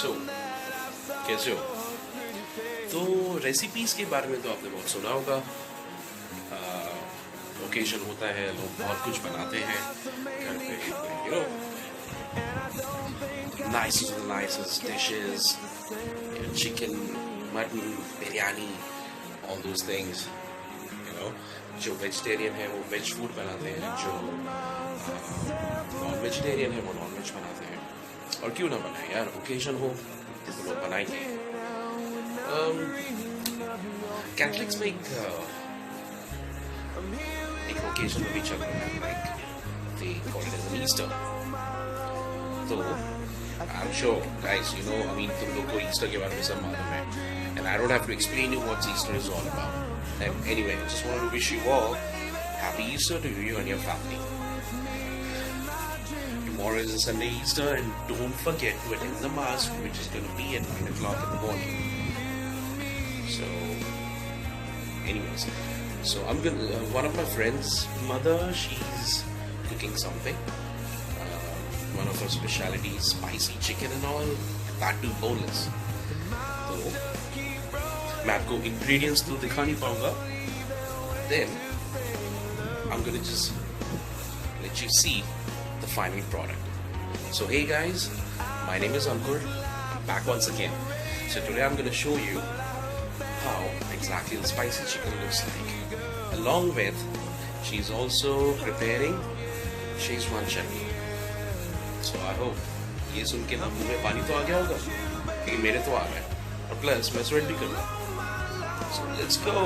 सो कैसे हो? तो रेसिपीज के बारे में तो आपने बहुत सुना होगा. ओकेजन होता है, लोग बहुत कुछ बनाते हैं घर पे, you know, nicest dishes, chicken, mutton, biryani, all those things, you know. जो वेजिटेरियन है वो वेज फूड बनाते हैं, जो नॉन वेजिटेरियन है वो नॉन वेज बनाते हैं. और क्यों ना बनाए यार, ओकेजन हो तो लोग बनाएंगे. कैथलिक्स में एक ओकेजन में भी चल रहा है, like they call it as an Easter. तो I'm sure guys, you know, I mean, तुम लोग को ईस्टर के बारे में सब मालूम है, and I don't have to explain you what Easter is all about. And anyway, I just want to wish you all happy Easter to you and your family. Tomorrow is a Sunday Easter, and don't forget to attend the mass, which is going to be at 9 o'clock in the morning. So, anyways, so I'm gonna. One of my friends' mother, she's cooking something. One of her specialities, spicy chicken and all, that too boneless. So, मैं आपको ingredients तो दिखा नहीं पाऊंगा. Then, I'm gonna just let you see the final product. So hey guys, my name is Ankur. I'm back once again. So today I'm gonna show you how exactly the spicy chicken looks like. Along with, she's also preparing Szechuan chutney. So I hope ये सुन के ना मुंह में पानी तो आ गया होगा, लेकिन मेरे तो आ रहा है, और प्लस मैं स्वेट भी कर रहा हूँ. So let's go.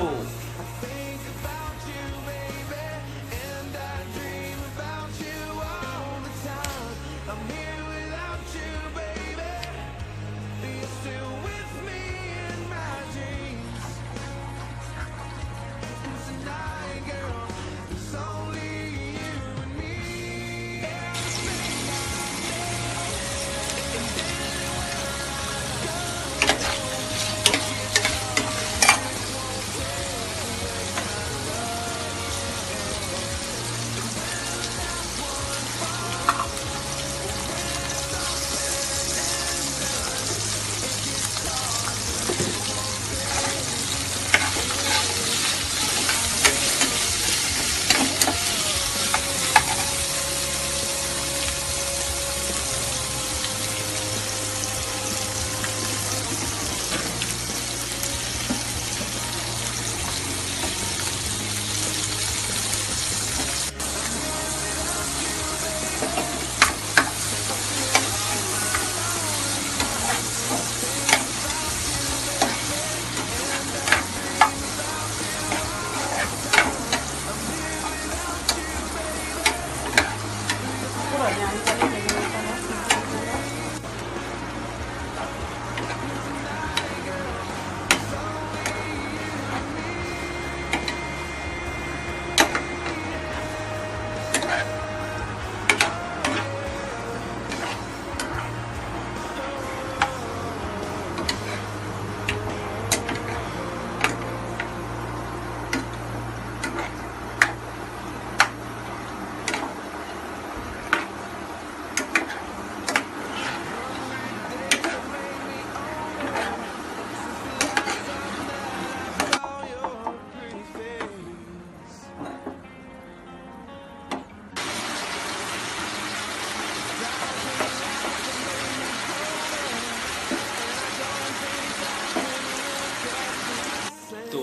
तो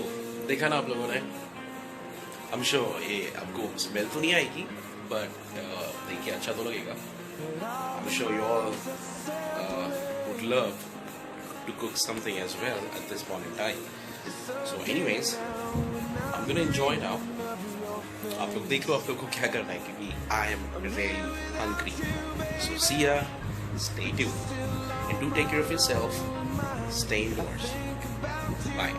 देखा ना आप लोगों ने, I'm sure ये आपको स्मेल तो नहीं आएगी, but देखिए अच्छा तो लगेगा. I'm sure you all would love to cook something as well at this point in time. So anyways, I'm gonna enjoy now. आप लोग देख लो आप लोग को क्या करना है, क्योंकि I am really hungry. So see ya, stay tuned, and do take care of yourself. Stay indoors. Bye.